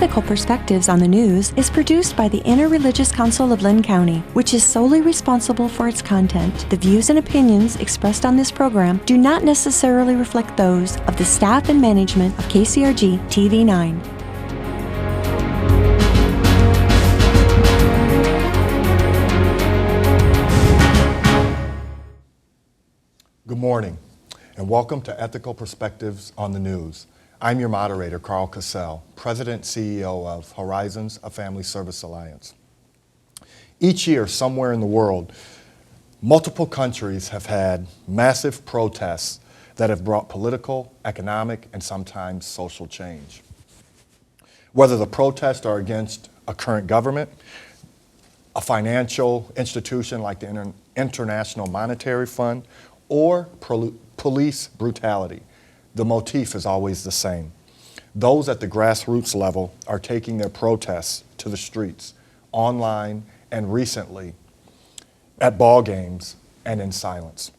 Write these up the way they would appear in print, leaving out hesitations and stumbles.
Ethical Perspectives on the News is produced by the Interreligious Council of Lynn County, which is solely responsible for its content. The views and opinions expressed on this program do not necessarily reflect those of the staff and management of KCRG TV9. Good morning, and welcome to Ethical Perspectives on the News. I'm your moderator, Karl Cassell, President and CEO of Horizons, a family service alliance. Each year, somewhere in the world, multiple countries have had massive protests that have brought political, economic, and sometimes social change. Whether the protests are against a current government, a financial institution like the International Monetary Fund, or police brutality, the motif is always the same. Those at the grassroots level are taking their protests to the streets, online, and recently at ball games and in silence.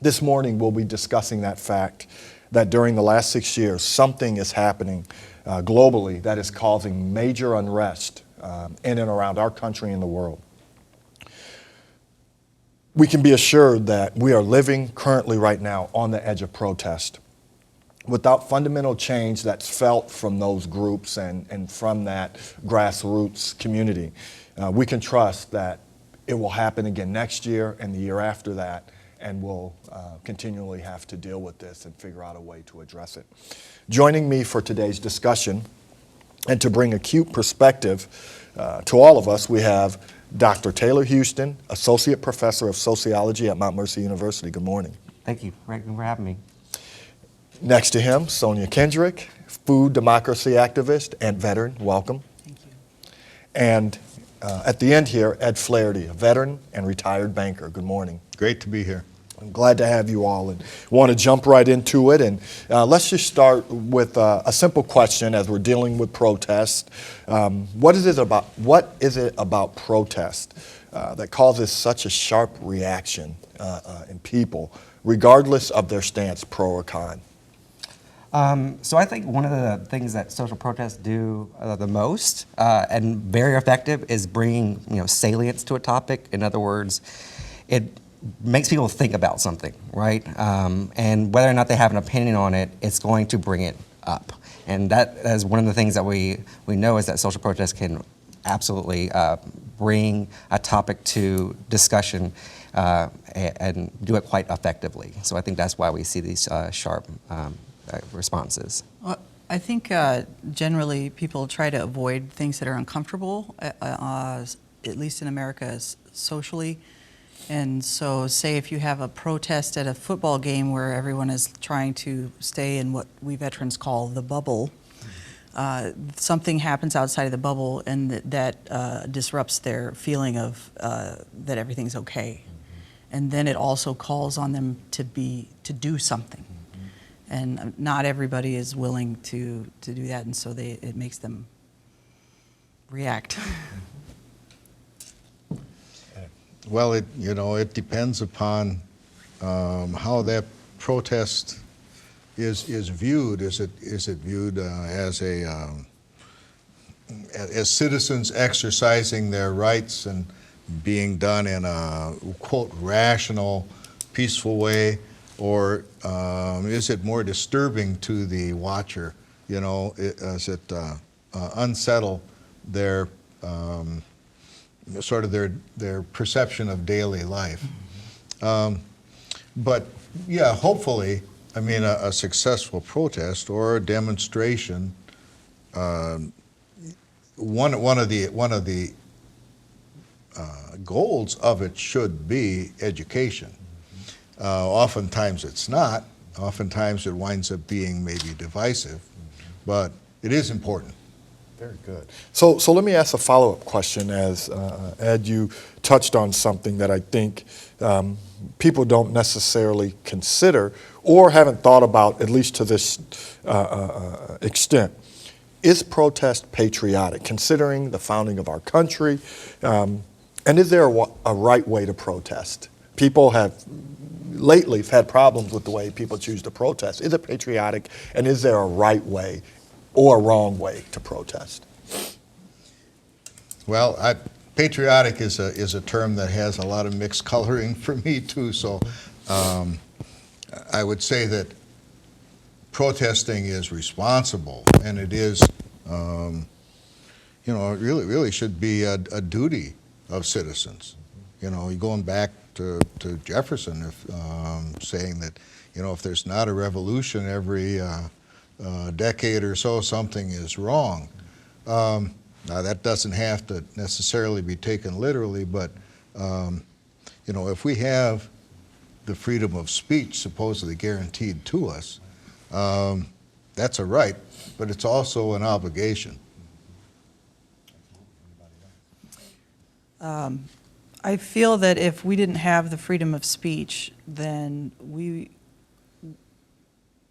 This morning we'll be discussing that fact that during the last 6 years, something is happening globally that is causing major unrest in and around our country and the world. We can be assured that we are living currently right now on the edge of protest. Without fundamental change that's felt from those groups and from that grassroots community, we can trust that it will happen again next year and the year after that, and we'll continually have to deal with this and figure out a way to address it. Joining me for today's discussion and to bring acute perspective to all of us, we have Dr. Taylor Houston, Associate Professor of Sociology at Mount Mercy University. Good morning. Thank you for having me. Next to him, Sonia, Kendrick, food democracy activist and veteran. Welcome. Thank you. And at the end here, Ed Flaherty, a veteran and retired banker. Good morning. Great to be here. I'm glad to have you all and want to jump right into it. And let's just start with a simple question as we're dealing with protest. What is it about protest that causes such a sharp reaction in people, regardless of their stance, pro or con? So I think one of the things that social protests do the most and very effective is bringing salience to a topic. In other words, it makes people think about something, right? And whether or not they have an opinion on it, it's going to bring it up. And that is one of the things that we know is that social protests can absolutely bring a topic to discussion and do it quite effectively. So I think that's why we see these sharp responses. Well, I think generally people try to avoid things that are uncomfortable, at least in America socially. And so say if you have a protest at a football game where everyone is trying to stay in what we veterans call the bubble, something happens outside of the bubble and that disrupts their feeling of that everything's okay. And then it also calls on them to do something. And not everybody is willing to do that, and so it makes them react. Well, it depends upon how that protest is viewed. Is it viewed as citizens exercising their rights and being done in a quote rational, peaceful way? Or is it more disturbing to the watcher? Does it unsettle their sort of their perception of daily life? But yeah, hopefully, I mean, a successful protest or a demonstration. One of the goals of it should be education. Oftentimes it's not. Oftentimes it winds up being maybe divisive, but it is important. Very good. So let me ask a follow-up question as, Ed, you touched on something that I think people don't necessarily consider or haven't thought about, at least to this extent. Is protest patriotic, considering the founding of our country? And is there a right way to protest? People have lately had problems with the way people choose to protest. Is it patriotic, and is there a right way or a wrong way to protest? Well, patriotic is a term that has a lot of mixed coloring for me too. So I would say that protesting is responsible, and it is, it really should be a duty of citizens. You're going back to Jefferson, saying that, if there's not a revolution every decade or so, something is wrong. Now, that doesn't have to necessarily be taken literally, but, if we have the freedom of speech supposedly guaranteed to us, that's a right, but it's also an obligation. I feel that if we didn't have the freedom of speech, then we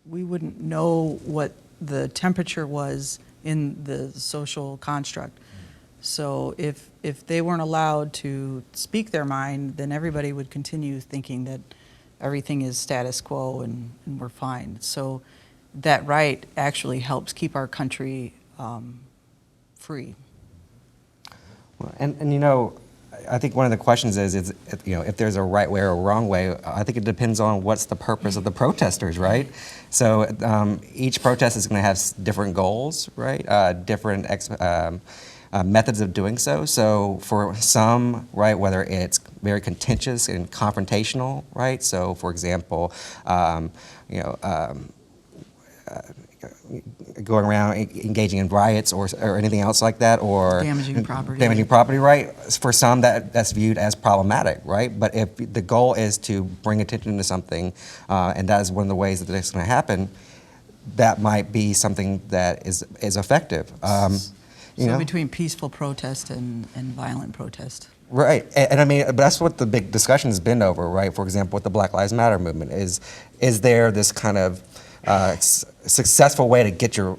wouldn't know what the temperature was in the social construct. So if they weren't allowed to speak their mind, then everybody would continue thinking that everything is status quo and we're fine. So that right actually helps keep our country free. Well, and I think one of the questions is if there's a right way or a wrong way. I think it depends on what's the purpose of the protesters, right? So each protest is going to have different goals, right? Different methods of doing so. So for some, right, whether it's very contentious and confrontational, right? So for example, going around engaging in riots or anything else like that, or Damaging property. Right? For some, that's viewed as problematic, right? But if the goal is to bring attention to something, and that is one of the ways that it's going to happen, that might be something that is effective. So between peaceful protest and violent protest. Right, and I mean, but that's what the big discussion has been over, right? For example, with the Black Lives Matter movement, is there this kind of successful way to get your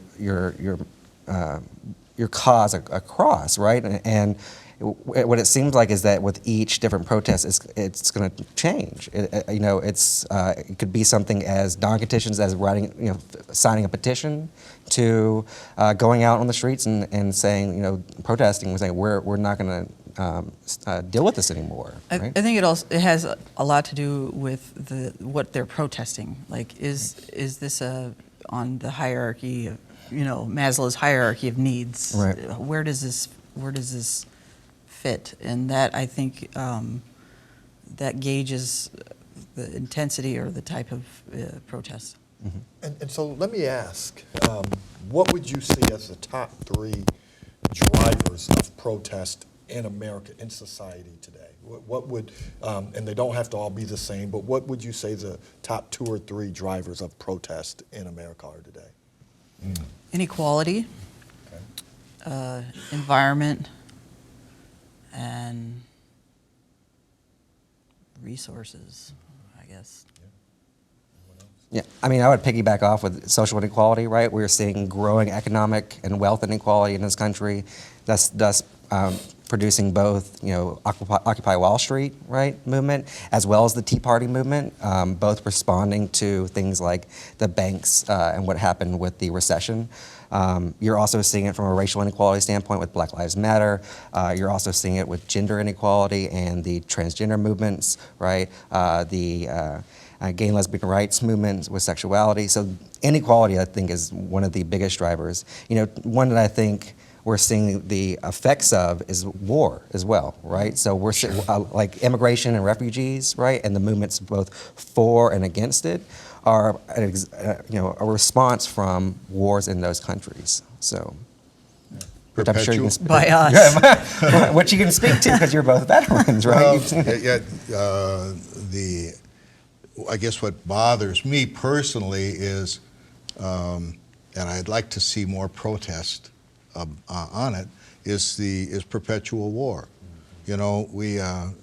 cause across, right? And what it seems like is that with each different protest, it's going to change. It could be something as non-petitions as writing, signing a petition, to going out on the streets and saying, protesting and saying we're not going to deal with this anymore. Right? I think it has a lot to do with what they're protesting. Like, is this on the hierarchy of, Maslow's hierarchy of needs? Right. Where does this fit? And that, I think, that gauges the intensity or the type of protest. Mm-hmm. And so let me ask, what would you see as the top 3 drivers of protest in America, in society today? What would, and they don't have to all be the same, but what would you say the top 2 or 3 drivers of protest in America are today? Inequality, Okay. environment, and resources, I guess. Yeah, I mean, I would piggyback off with social inequality, right? We're seeing growing economic and wealth inequality in this country, thus producing both, Occupy Wall Street, right, movement, as well as the Tea Party movement, both responding to things like the banks and what happened with the recession. You're also seeing it from a racial inequality standpoint with Black Lives Matter. You're also seeing it with gender inequality and the transgender movements, right? The gay and lesbian rights movements with sexuality. So inequality, I think, is one of the biggest drivers. One that I think we're seeing the effects of is war as well, right? So we're like immigration and refugees, right? And the movements both for and against it are, a response from wars in those countries. So, which I'm sure you can speak By us. which you can speak to because you're both veterans, right? I guess what bothers me personally is, and I'd like to see more protest on it, is perpetual war. We are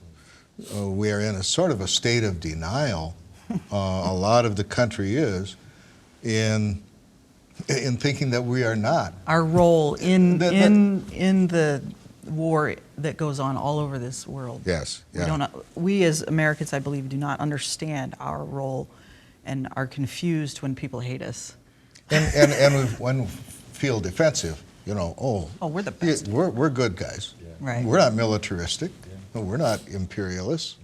in a sort of a state of denial. A lot of the country is in thinking that we are not. Our role in the war that goes on all over this world. Yes. Yeah. We as Americans, I believe, do not understand our role and are confused when people hate us. And when feel defensive. Oh, we're the best. We're good guys. Right. We're not militaristic. No, we're not imperialists.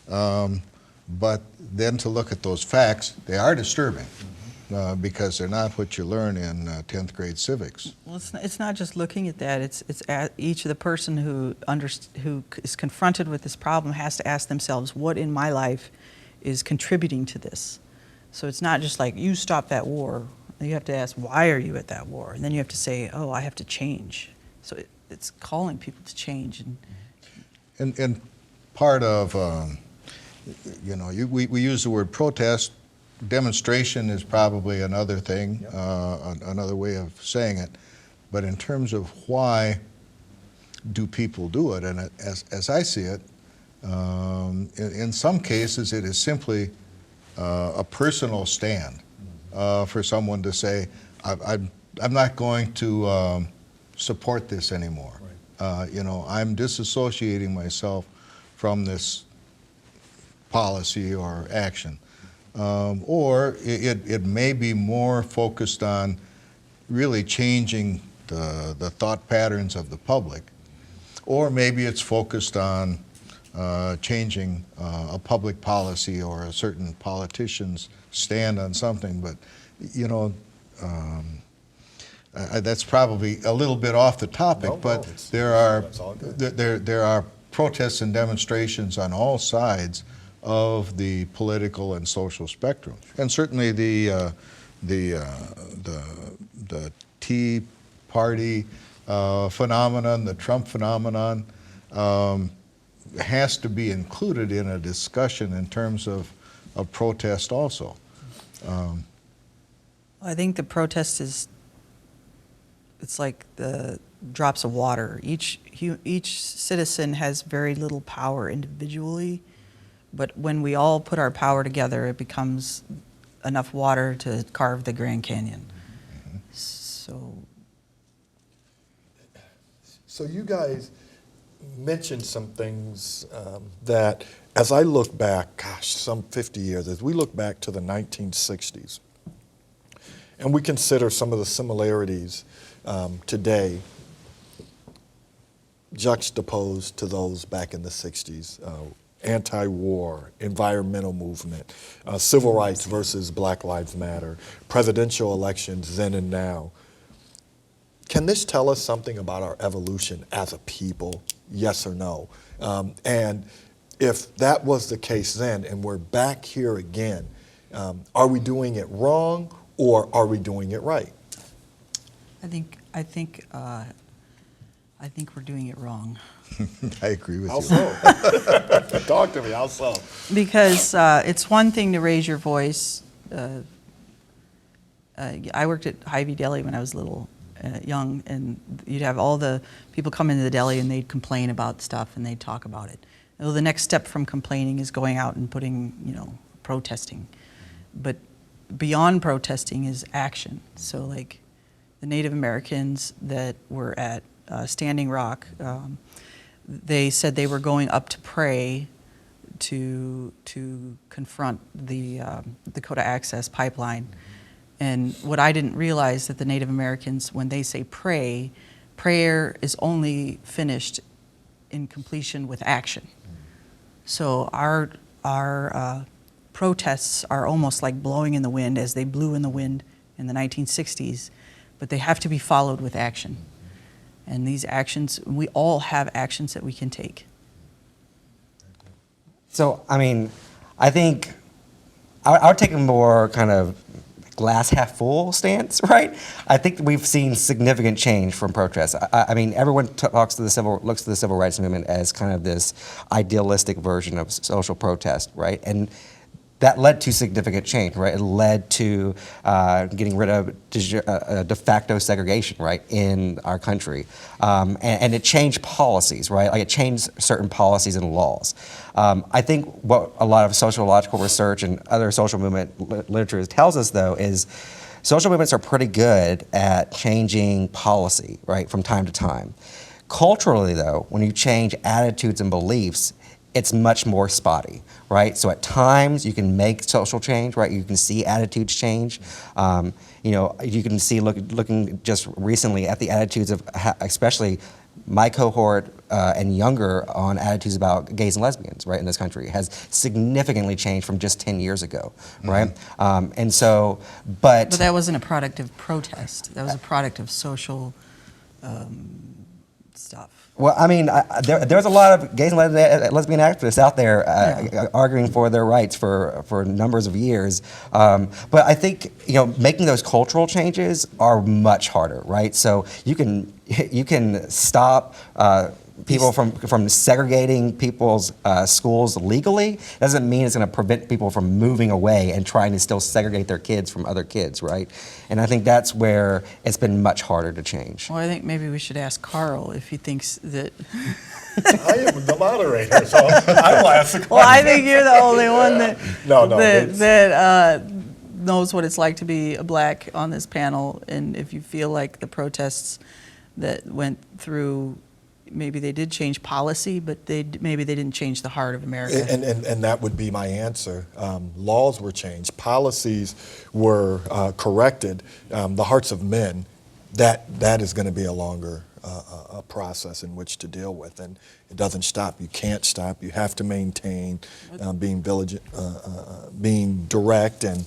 But then to look at those facts, they are disturbing because they're not what you learn in 10th grade civics. Well, it's not just looking at that. It's at each of the person who is confronted with this problem has to ask themselves, what in my life is contributing to this? So it's not just like, you stop that war. You have to ask, why are you at that war? And then you have to say, oh, I have to change. So it's calling people to change. And part of, we use the word protest. Demonstration is probably another thing, another way of saying it. But in terms of why do people do it, and as I see it, in some cases it is simply a personal stand for someone to say, I'm not going to support this anymore. Right. I'm disassociating myself from this policy or action. Or it may be more focused on really changing the thought patterns of the public. Or maybe it's focused on changing a public policy or a certain politician's stand on something. But, that's probably a little bit off the topic, but there are protests and demonstrations on all sides of the political and social spectrum, and certainly the Tea Party phenomenon, the Trump phenomenon, has to be included in a discussion in terms of protest also. I think the protest it's like the drops of water. Each citizen has very little power individually. But when we all put our power together, it becomes enough water to carve the Grand Canyon. So you guys mentioned some things that, as I look back, some 50 years, as we look back to the 1960s, and we consider some of the similarities today juxtaposed to those back in the 60s. Anti-war, environmental movement, civil rights versus Black Lives Matter, presidential elections then and now. Can this tell us something about our evolution as a people, yes or no? And if that was the case then and we're back here again, are we doing it wrong or are we doing it right? I think we're doing it wrong. I agree with How you. so? Talk to me, how so? Because it's one thing to raise your voice. I worked at Hy-Vee Deli when I was little, young, and you'd have all the people come into the deli and they'd complain about stuff and they'd talk about it. Well, the next step from complaining is going out and protesting. But beyond protesting is action. So like the Native Americans that were at Standing Rock, they said they were going up to pray to confront the Dakota Access Pipeline. And what I didn't realize that the Native Americans, when they say pray, prayer is only finished in completion with action. So our protests are almost like blowing in the wind, as they blew in the wind in the 1960s, but they have to be followed with action. And these actions, we all have actions that we can take. So, I think I would take a more kind of glass half full stance, right? I think we've seen significant change from protests. Everyone looks to the civil rights movement as kind of this idealistic version of social protest, right? And that led to significant change, right? It led to getting rid of de facto segregation, right, in our country. And it changed policies, right? Like it changed certain policies and laws. I think what a lot of sociological research and other social movement literature tells us, though, is social movements are pretty good at changing policy, right, from time to time. Culturally, though, when you change attitudes and beliefs, it's much more spotty, right? So at times you can make social change, right? You can see attitudes change. You know, you can see looking just recently at the attitudes of especially my cohort and younger on attitudes about gays and lesbians, right, in this country has significantly changed from just 10 years ago, right? And so, But that wasn't a product of protest. That was a product of social stuff. Well, I mean, there's a lot of gays and lesbian activists out there arguing for their rights for numbers of years. But I think, you know, making those cultural changes are much harder, right? So you can stop people from segregating people's schools legally. Doesn't mean it's going to prevent people from moving away and trying to still segregate their kids from other kids, right? And I think that's where it's been much harder to change. Well, I think maybe we should ask Karl if he thinks that. I am the moderator, so I will ask the question. Well, I think you're the only one that it's- that knows what it's like to be a black on this panel, and if you feel like the protests that went through, maybe they did change policy, but maybe they didn't change the heart of America. And that would be my answer. Laws were changed, policies were corrected. The hearts of men, that is going to be a longer a process in which to deal with, and it doesn't stop. You can't stop. You have to maintain being diligent, being direct, and.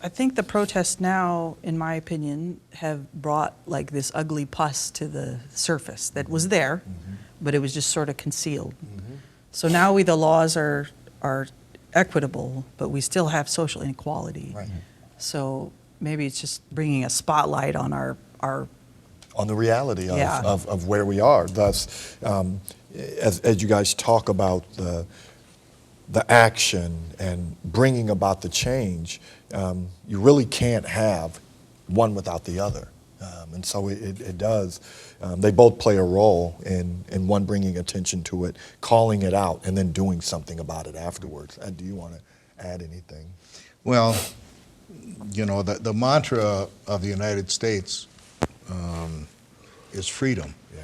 I think the protests now, in my opinion, have brought like this ugly pus to the surface that was there, but it was just sort of concealed. So now the laws are equitable, but we still have social inequality. Right. So maybe it's just bringing a spotlight on our on the reality Yeah. of where we are. Thus, as you guys talk about the action and bringing about the change, you really can't have one without the other. And so it does. They both play a role in one bringing attention to it, calling it out, and then doing something about it afterwards. Do you want to add anything? Well, you know, the mantra of the United States is freedom. Yeah.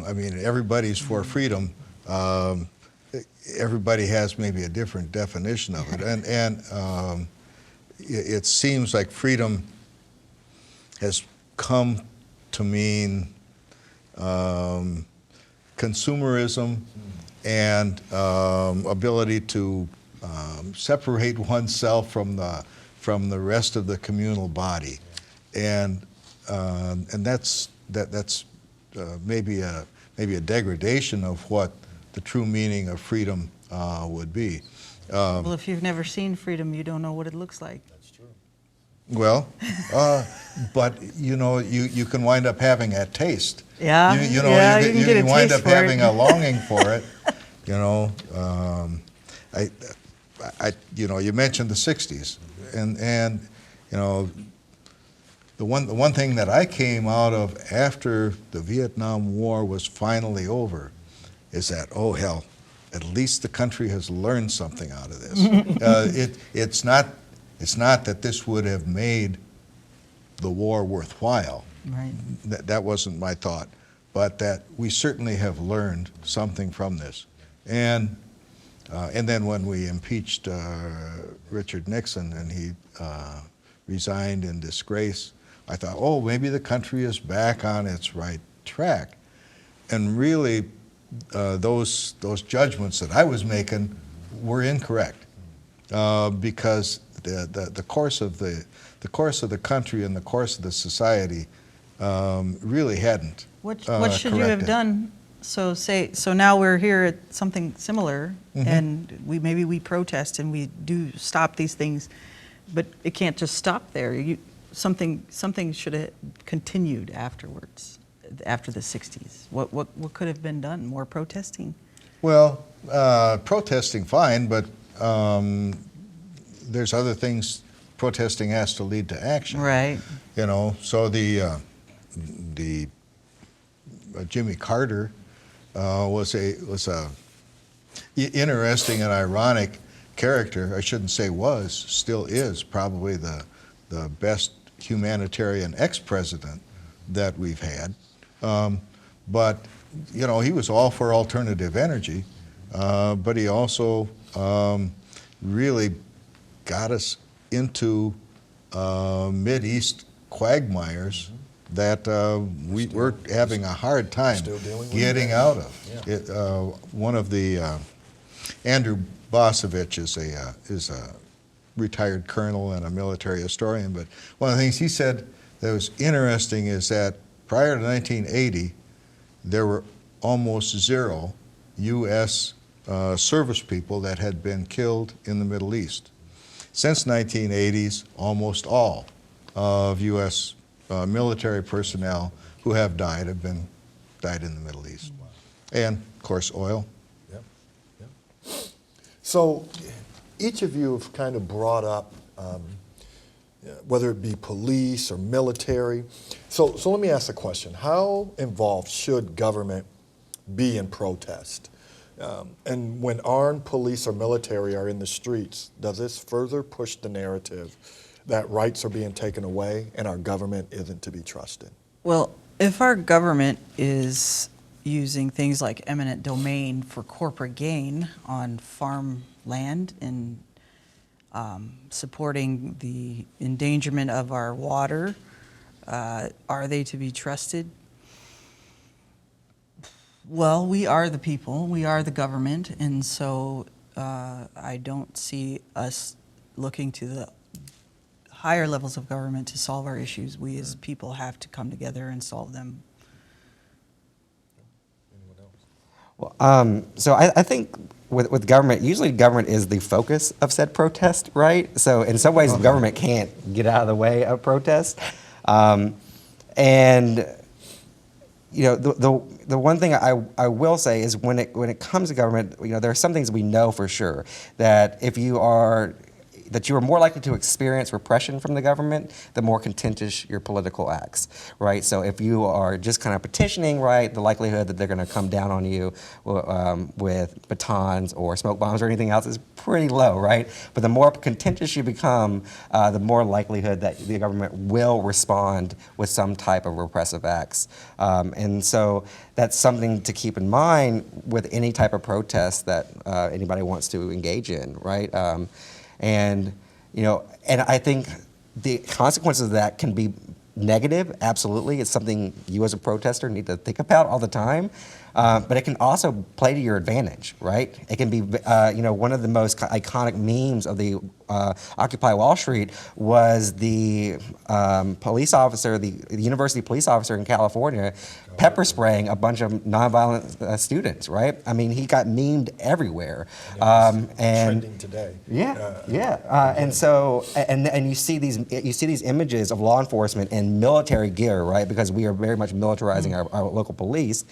I mean, everybody's for freedom. Everybody has maybe a different definition of it, and it seems like freedom has come to mean consumerism and ability to separate oneself from the rest of the communal body, and that's maybe a degradation of what the true meaning of freedom would be. well, if you've never seen freedom, you don't know what it looks like. That's true. Well, but you know, you can wind up having a taste. Yeah, you know, yeah, you can get a wind taste up for it. having a longing for it. You know, you know, you mentioned the '60s, and you know, the one thing that I came out of after the Vietnam War was finally over is that, oh hell, at least the country has learned something out of this. It's not that this would have made the war worthwhile. Right. That wasn't my thought, but that we certainly have learned something from this. And then when we impeached Richard Nixon and he resigned in disgrace, I thought, oh, maybe the country is back on its right track. And really, those judgments that I was making were incorrect, because the course of the country and the course of the society really hadn't. What should you have corrected. done? So now we're here at something similar, and maybe we protest and we do stop these things, but it can't just stop there. Something should have continued afterwards, after the '60s. What could have been done? More protesting? Well, protesting fine, but there's other things protesting has to lead to action. Right. You know, so the Jimmy Carter was a interesting and ironic character. I shouldn't say was, still is probably the best humanitarian ex-president that we've had. But you know, he was all for alternative energy, but he also really got us into Mideast quagmires that we were having a hard time getting out of. Yeah. One of the Andrew Bosovich is a retired colonel and a military historian, but one of the things he said that was interesting is that prior to 1980, there were almost zero U.S. Service people that had been killed in the Middle East. Since 1980s, almost all of U.S. Military personnel who have died died in the Middle East. And, of course, oil. Yep. Yep. So each of you have kind of brought up, whether it be police or military. So let me ask a question. How involved should government be in protest? And when armed police or military are in the streets, does this further push the narrative that rights are being taken away and our government isn't to be trusted? Well, if our government is using things like eminent domain for corporate gain on farm land and supporting the endangerment of our water, are they to be trusted? Well, we are the people, we are the government, and so I don't see us looking to the higher levels of government to solve our issues. We as people have to come together and solve them. Well, so I think with government, usually government is the focus of said protest, right? So in some ways, government can't get out of the way of protest. And you know, the one thing I will say is when it comes to government, you know, there are some things we know for sure that you are more likely to experience repression from the government, the more contentious your political acts, right? So if you are just kind of petitioning, right, the likelihood that they're going to come down on you with batons or smoke bombs or anything else is pretty low, right? But the more contentious you become, the more likelihood that the government will respond with some type of repressive acts. And so that's something to keep in mind with any type of protest that anybody wants to engage in, right? And you know, and I think the consequences of that can be negative. Absolutely, it's something you as a protester need to think about all the time. But it can also play to your advantage, right? It can be, you know, one of the most iconic memes of the Occupy Wall Street was the police officer, the university police officer in California, pepper spraying a bunch of nonviolent students, right? I mean, he got memed everywhere. And trending today. And so, and you see these images of law enforcement in military gear, right? Because we are very much militarizing our local police,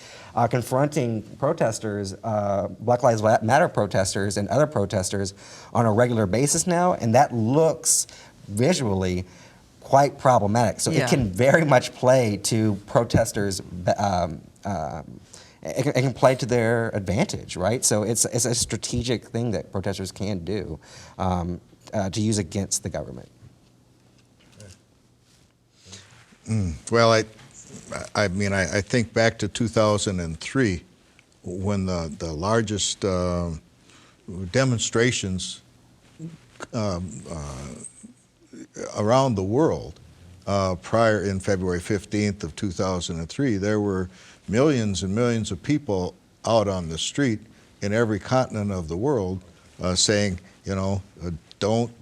confronting protesters, Black Lives Matter protesters and other protesters on a regular basis now, and that looks visually quite problematic. So it can very much play to protesters. It can play to their advantage, right? So it's a strategic thing that protesters can do to use against the government. Well, I mean, I think back to 2003 when the largest demonstrations around the world prior in February 15th of 2003, there were millions and millions of people out on the street in every continent of the world saying, you know, don't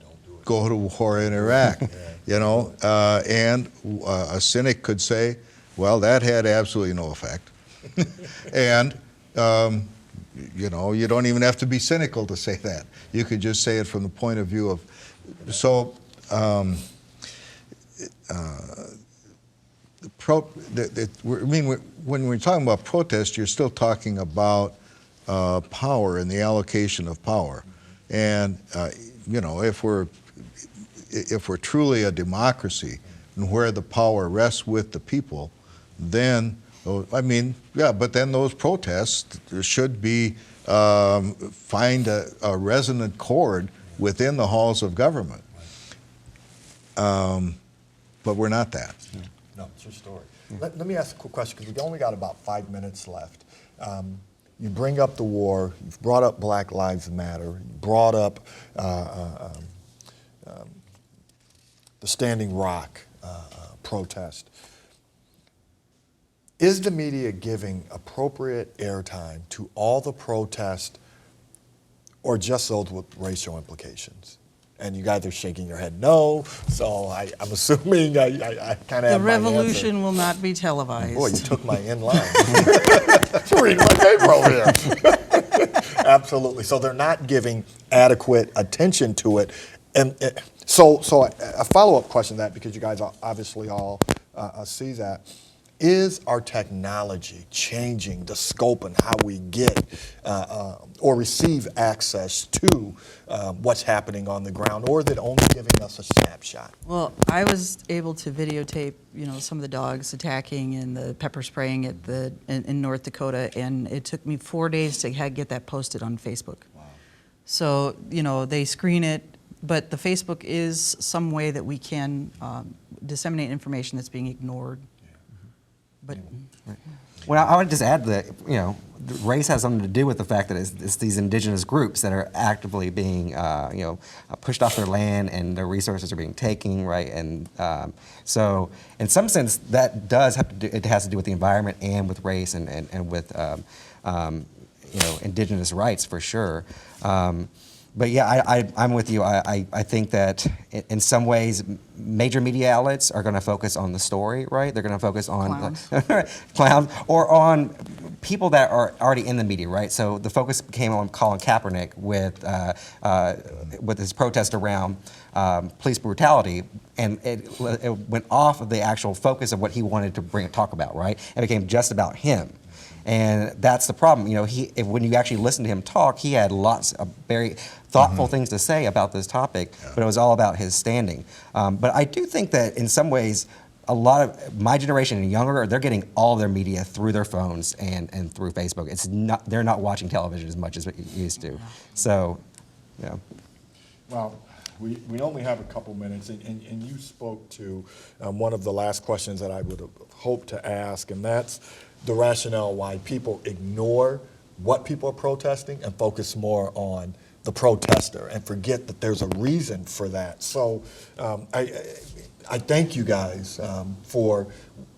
go to war in Iraq, you know, and a cynic could say, well, that had absolutely no effect. And, you know, you don't even have to be cynical to say that. You could just say it from the point of view of, so, I mean, when we're talking about protest, you're still talking about power and the allocation of power. And, you know, if we're truly a democracy and where the power rests with the people, then, I mean, yeah, but then those protests should be, find a resonant chord within the halls of government. But we're not that. No, it's your story. Let me ask a quick question, because we only got about 5 minutes left. you bring up the war, you've brought up Black Lives Matter, you brought up the Standing Rock protest. Is the media giving appropriate airtime to all the protests or just those with racial implications? And you guys are shaking your head no, so I'm assuming I kind of have The my revolution answer. will not be televised. Boy, you took my in line. You're reading my paper over here. Absolutely. So they're not giving adequate attention to it. And so a follow-up question to that, because you guys obviously all see that, is our technology changing the scope and how we get or receive access to what's happening on the ground, or is it only giving us a snapshot? Well, I was able to videotape, some of the dogs attacking and the pepper spraying at in North Dakota, and it took me 4 days to get that posted on Facebook. Wow. So, they screen it, but the Facebook is some way that we can disseminate information that's being ignored. But Well, I would just add that, race has something to do with the fact that it's these indigenous groups that are actively being, pushed off their land, and their resources are being taken, right? And so, in some sense, that does have to do. It has to do with the environment and with race and with, indigenous rights for sure. But yeah, I'm with you. I think that in some ways, major media outlets are going to focus on the story, right? They're going to focus on clowns, or on people that are already in the media, right? So the focus became on Colin Kaepernick with his protest around police brutality, and it went off of the actual focus of what he wanted to talk about, right? It became just about him. And that's the problem. When you actually listen to him talk, he had lots of very thoughtful things to say about this topic, but it was all about his standing. But I do think that in some ways, a lot of my generation and younger, they're getting all their media through their phones and through Facebook. They're not watching television as much as they used to. So, yeah. Well, we only have a couple minutes, and you spoke to one of the last questions that I would have hoped to ask, and that's the rationale why people ignore what people are protesting and focus more on the protester and forget that there's a reason for that. So I thank you guys for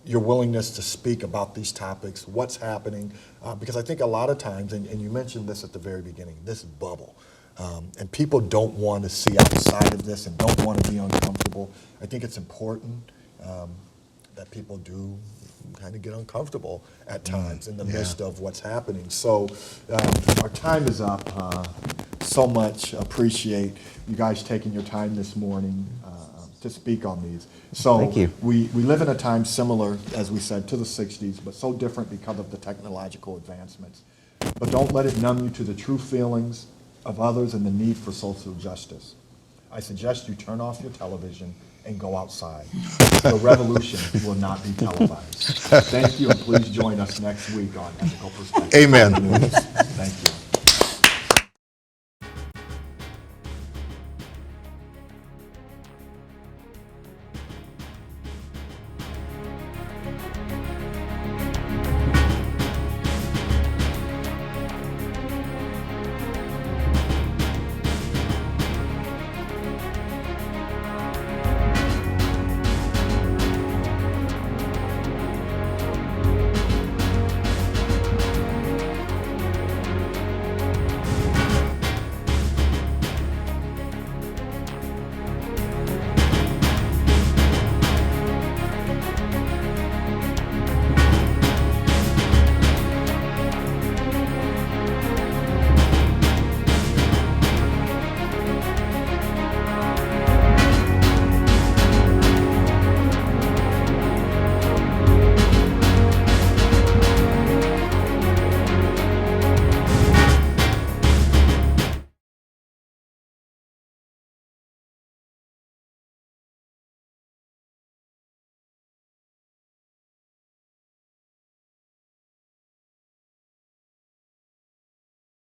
your willingness to speak about these topics, what's happening, because I think a lot of times, and you mentioned this at the very beginning, this bubble. And people don't want to see outside of this and don't want to be uncomfortable. I think it's important that people do kind of get uncomfortable at times in the midst of what's happening. So our time is up. So much appreciate you guys taking your time this morning to speak on these. So thank you. We live in a time similar, as we said, to the 60s, but so different because of the technological advancements. But don't let it numb you to the true feelings of others and the need for social justice. I suggest you turn off your television and go outside. The revolution will not be televised. Thank you, and please join us next week on Ethical Perspective. Amen. Thank you.